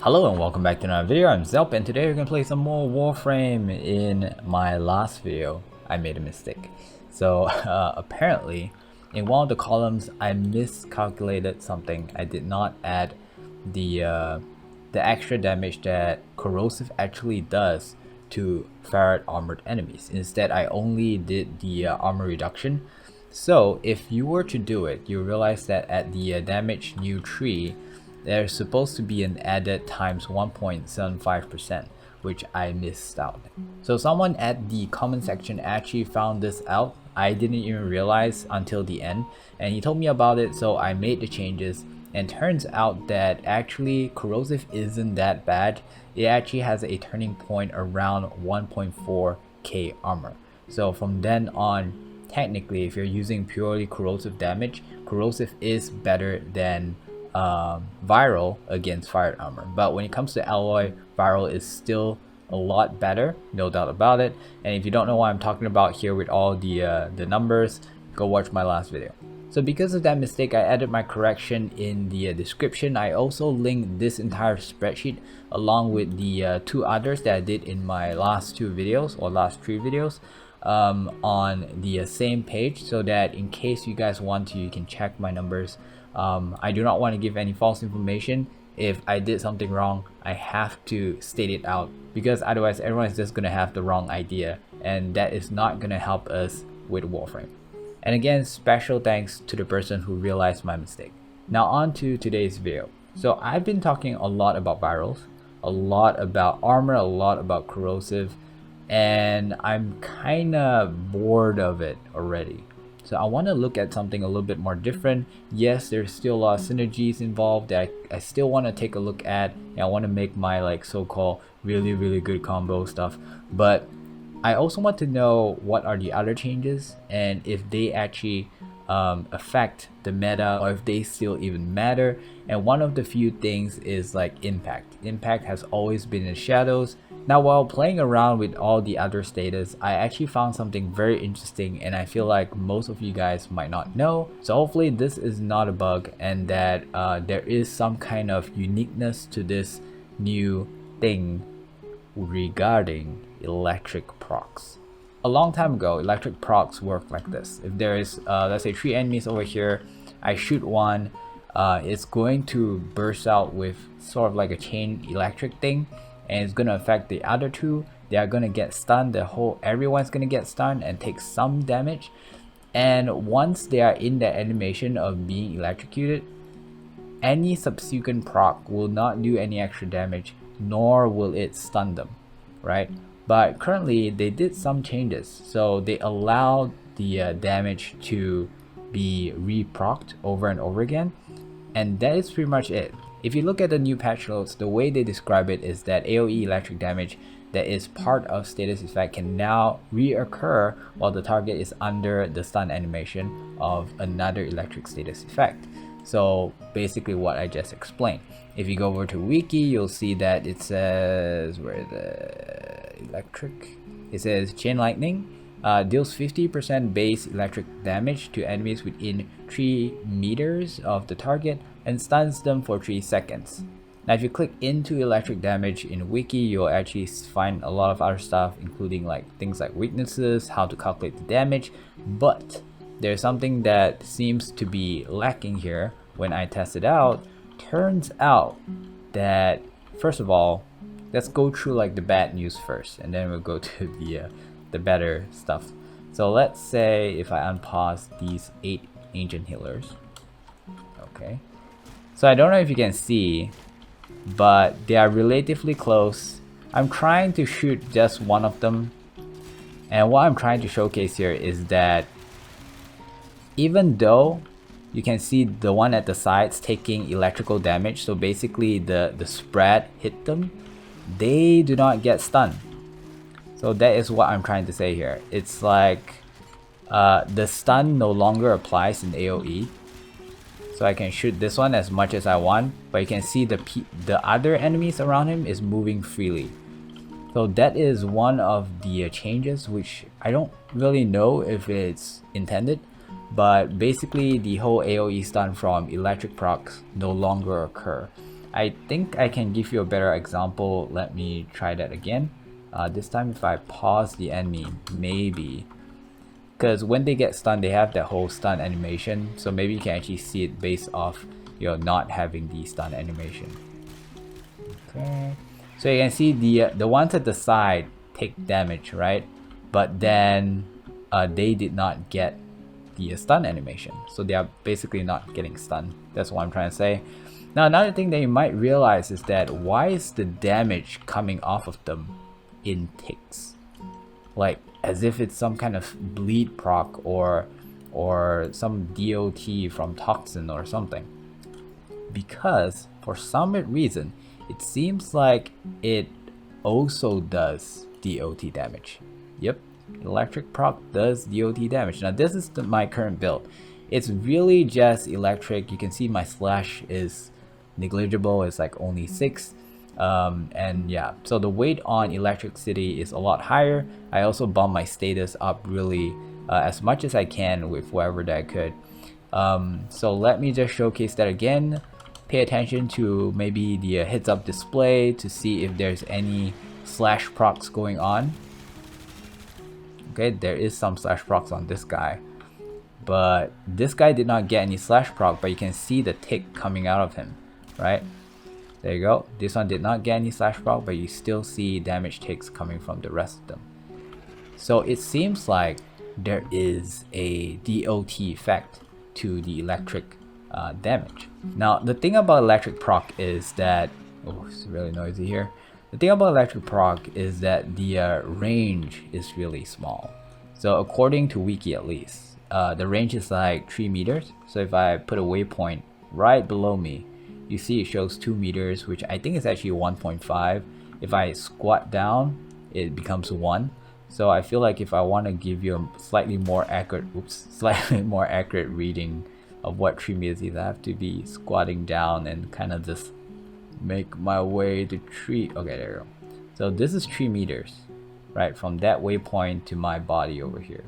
Hello and welcome back to another video. I'm Zelp and today we're going to play some more Warframe. In my last video, I made a mistake. So apparently in one of the columns I miscalculated something. I did not add the extra damage that corrosive actually does to ferret armored enemies. Instead, I only did the armor reduction. So if you were to do it, you realize that at the damage new tree, there's supposed to be an added times 1.75%, which I missed out. So someone at the comment section actually found this out. I didn't even realize until the end, and he told me about it, so I made the changes, and turns out that actually corrosive isn't that bad. It actually has a turning point around 1.4k armor. So from then on, technically if you're using purely corrosive damage, corrosive is better than viral against fire armor. But when it comes to alloy, viral is still a lot better, no doubt about it. And if you don't know what I'm talking about here with all the numbers, go watch my last video. So because of that mistake, I added my correction in the description. I also linked this entire spreadsheet along with the two others that I did in my last two videos or last three videos on the same page, so that in case you guys want to, you can check my numbers. I do not want to give any false information. If I did something wrong, I have to state it out, because otherwise everyone is just going to have the wrong idea, and that is not going to help us with Warframe. And again, special thanks to the person who realized my mistake. Now on to today's video. So I've been talking a lot about virals, a lot about armor, a lot about corrosive, and I'm kinda bored of it already. So I want to look at something a little bit more different. Yes, there's still a lot of synergies involved that I still want to take a look at, and I want to make my like so-called really good combo stuff. But I also want to know what are the other changes, and if they actually affect the meta, or if they still even matter. And one of the few things is like impact. Impact has always been in shadows. Now while playing around with all the other status, I actually found something very interesting, and I feel like most of you guys might not know. So hopefully this is not a bug, and that there is some kind of uniqueness to this new thing regarding electric procs. A long time ago, electric procs work like this. If there is let's say 3 enemies over here, I shoot one, it's going to burst out with sort of like a chain electric thing, and it's going to affect the other two. They are going to get stunned. Everyone's going to get stunned and take some damage, and once they are in the animation of being electrocuted, any subsequent proc will not do any extra damage, nor will it stun them, right? But currently they did some changes, so they allowed the damage to be re-procced over and over again, and that is pretty much it. If you look at the new patch notes, the way they describe it is that AoE electric damage that is part of status effect can now reoccur while the target is under the stun animation of another electric status effect. So basically what I just explained. If you go over to wiki, you'll see that it says, where the electric, it says chain lightning deals 50% base electric damage to enemies within 3 meters of the target and stuns them for 3 seconds. Now if you click into electric damage in wiki, you'll actually find a lot of other stuff, including like things like weaknesses, how to calculate the damage. But there's something that seems to be lacking here. When I test it out, turns out that, first of all, let's go through like the bad news first, and then we'll go to the better stuff. So let's say if I unpause these 8 ancient healers. Okay, so I don't know if you can see, but they are relatively close. I'm trying to shoot just one of them, and what I'm trying to showcase here is that even though you can see the one at the sides taking electrical damage, so basically the spread hit them, they do not get stunned. So that is what I'm trying to say here. It's like the stun no longer applies in AoE. So I can shoot this one as much as I want, but you can see the other enemies around him is moving freely. So that is one of the changes, which I don't really know if it's intended. But basically the whole AoE stun from electric procs no longer occur. I think I can give you a better example. Let me try that again. This time if I pause the enemy, maybe, because when they get stunned, they have that whole stun animation, so maybe you can actually see it based off not having the stun animation. Okay, so you can see the ones at the side take damage, right? But then they did not get the stun animation, so they are basically not getting stunned. That's what I'm trying to say. Now another thing that you might realize is that why is the damage coming off of them in ticks, like as if it's some kind of bleed proc or some DOT from toxin or something, because for some reason it seems like it also does DOT damage. Yep, electric proc does DOT damage. Now this is my current build. It's really just electric. You can see my slash is negligible. It's like only 6. And yeah, so the weight on electricity is a lot higher. I also bumped my status up really as much as I can with whatever that I could. So let me just showcase that again. Pay attention to maybe the heads up display to see if there's any slash procs going on. Okay, there is some slash procs on this guy, but this guy did not get any slash proc, but you can see the tick coming out of him, right? There you go. This one did not get any slash proc, but you still see damage ticks coming from the rest of them. So it seems like there is a DOT effect to the electric damage. Now the thing about electric proc is that, oh, it's really noisy here. The thing about electric proc is that the range is really small. So according to wiki at least, the range is like 3 meters. So if I put a waypoint right below me, you see it shows 2 meters, which I think is actually 1.5. If I squat down, it becomes 1. So I feel like if I want to give you a slightly more accurate reading of what 3 meters is, I have to be squatting down and kind of just make my way to 3. Okay, there you go. So this is 3 meters, right, from that waypoint to my body over here.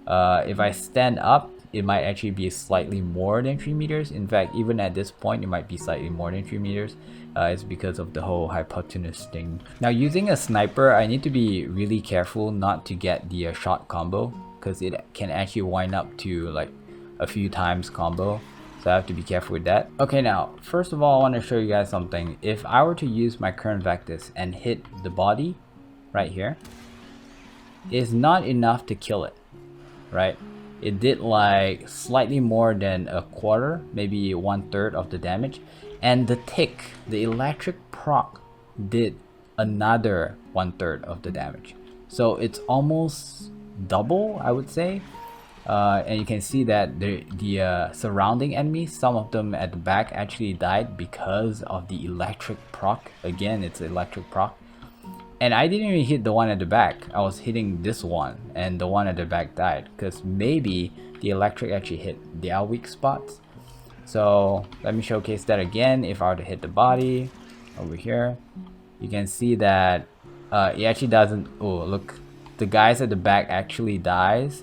If I stand up, it might actually be slightly more than 3 meters. In fact, even at this point, it might be slightly more than 3 meters. It's because of the whole hypotenuse thing. Now, using a sniper, I need to be really careful not to get the shot combo, because it can actually wind up to like a few times combo. So I have to be careful with that. Okay, now, first of all, I want to show you guys something. If I were to use my current Vectis and hit the body right here, it's not enough to kill it, right? It did like slightly more than a quarter, maybe 1/3 of the damage. And the tick, the electric proc, did another 1/3 of the damage. So it's almost double, I would say. And you can see that the surrounding enemies, some of them at the back actually died because of the electric proc. Again, it's electric proc. And I didn't even hit the one at the back. I was hitting this one, and the one at the back died because maybe the electric actually hit their weak spots. So let me showcase that again. If I were to hit the body over here, you can see that it actually doesn't. Oh, look, the guys at the back actually dies,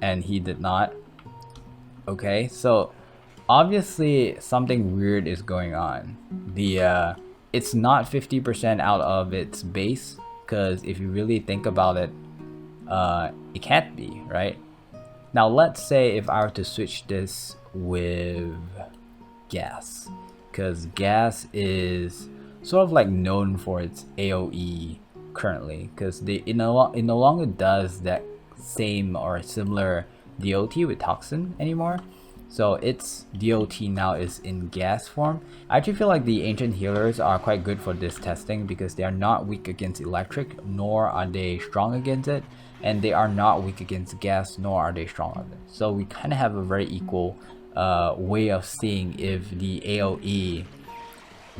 and he did not. Okay, so obviously something weird is going on. It's not 50% out of its base, because if you really think about it, it can't be, right? Now let's say if I were to switch this with gas, because gas is sort of like known for its AoE currently, because it no longer does that same or similar DOT with toxin anymore. So its DOT now is in gas form. I actually feel like the ancient healers are quite good for this testing, because they are not weak against electric, nor are they strong against it, and they are not weak against gas, nor are they strong on it. So we kind of have a very equal way of seeing if the AoE,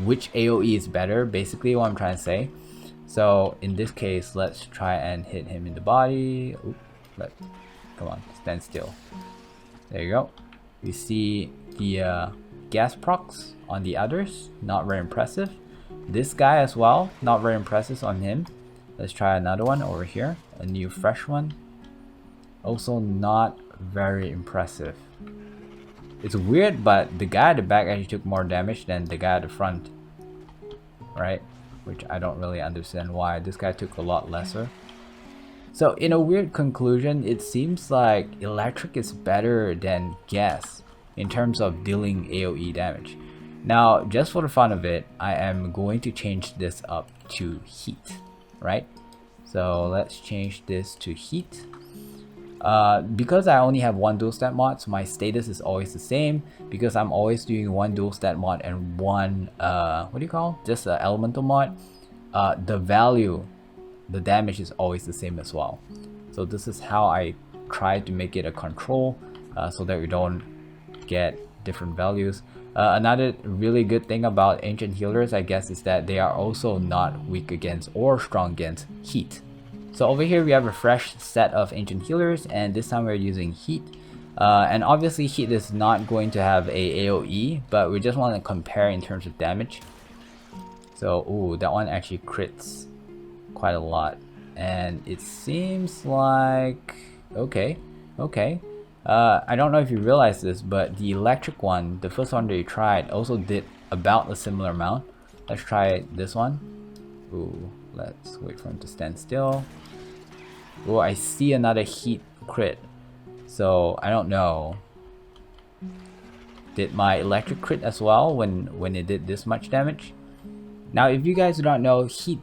which AoE is better, basically what I'm trying to say. So in this case, let's try and hit him in the body. Oop, come on, stand still. There you go. You see the gas procs on the others, not very impressive. This guy as well, not very impressive on him. Let's try another one over here, a new fresh one. Also not very impressive. It's weird, but the guy at the back actually took more damage than the guy at the front, right? Which I don't really understand why. This guy took a lot lesser. So in a weird conclusion, it seems like electric is better than gas in terms of dealing AoE damage. Now, just for the fun of it, I am going to change this up to heat, right? So let's change this to heat. Because I only have one dual stat mod, so my status is always the same, because I'm always doing one dual stat mod and one what do you call, just an elemental mod. The damage is always the same as well. So this is how I try to make it a control, so that we don't get different values. Another really good thing about ancient healers, I guess, is that they are also not weak against or strong against heat. So over here we have a fresh set of ancient healers, and this time we're using heat. And obviously heat is not going to have a AoE, but we just want to compare in terms of damage. So ooh, that one actually crits quite a lot, and it seems like okay. I don't know if you realize this, but the electric one, the first one that you tried, also did about a similar amount. Let's try this one. Ooh, let's wait for him to stand still. Oh, I see another heat crit. So I don't know. Did my electric crit as well when it did this much damage? Now, if you guys do not know, heat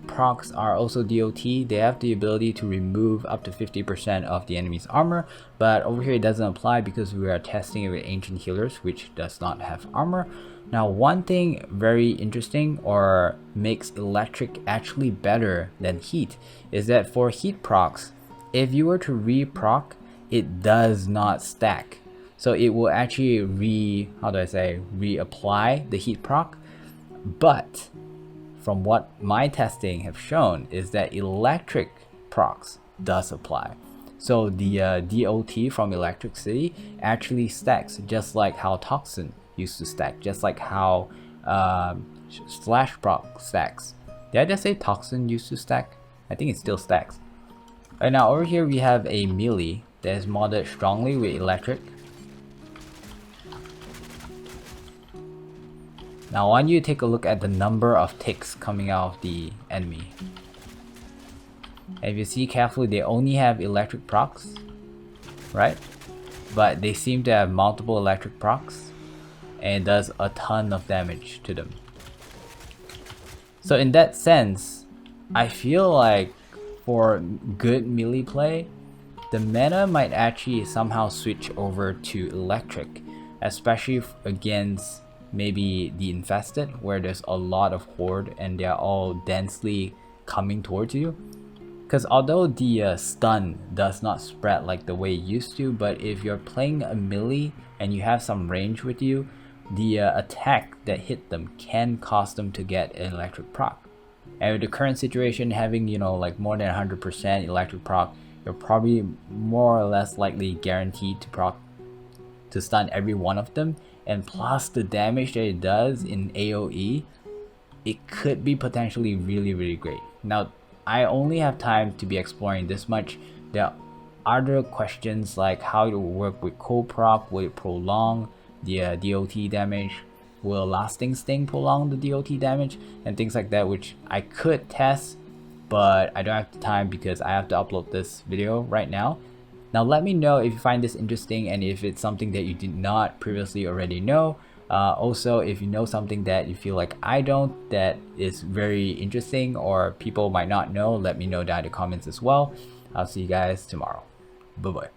procs are also DOT. They have the ability to remove up to 50% of the enemy's armor, but over here it doesn't apply because we are testing it with ancient healers, which does not have armor. Now, one thing very interesting, or makes electric actually better than heat, is that for heat procs, if you were to re-proc, it does not stack. So it will actually reapply the heat proc. But from what my testing have shown is that electric procs does apply. So the DOT from electricity actually stacks, just like how toxin used to stack, just like how slash proc stacks. Did I just say toxin used to stack? I think it still stacks. Right now over here we have a melee that is modded strongly with electric. Now I want you to take a look at the number of ticks coming out of the enemy. If you see carefully, they only have electric procs, right? But they seem to have multiple electric procs, and it does a ton of damage to them. So in that sense, I feel like for good melee play, the meta might actually somehow switch over to electric, especially against maybe the infested, where there's a lot of horde and they're all densely coming towards you. Because although the stun does not spread like the way it used to, but if you're playing a melee and you have some range with you, the attack that hit them can cause them to get an electric proc. And with the current situation, having like more than 100% electric proc, you're probably more or less likely guaranteed to stun every one of them. And plus the damage that it does in AoE, it could be potentially really great. Now, I only have time to be exploring this much. There are other questions like how it will work with cold proc. Will it prolong the DOT damage? Will lasting sting prolong the DOT damage? And things like that, which I could test, but I don't have the time because I have to upload this video right now. Now let me know if you find this interesting and if it's something that you did not previously already know. Also, if you know something that you feel like I don't, that is very interesting or people might not know, let me know down in the comments as well. I'll see you guys tomorrow. Bye bye.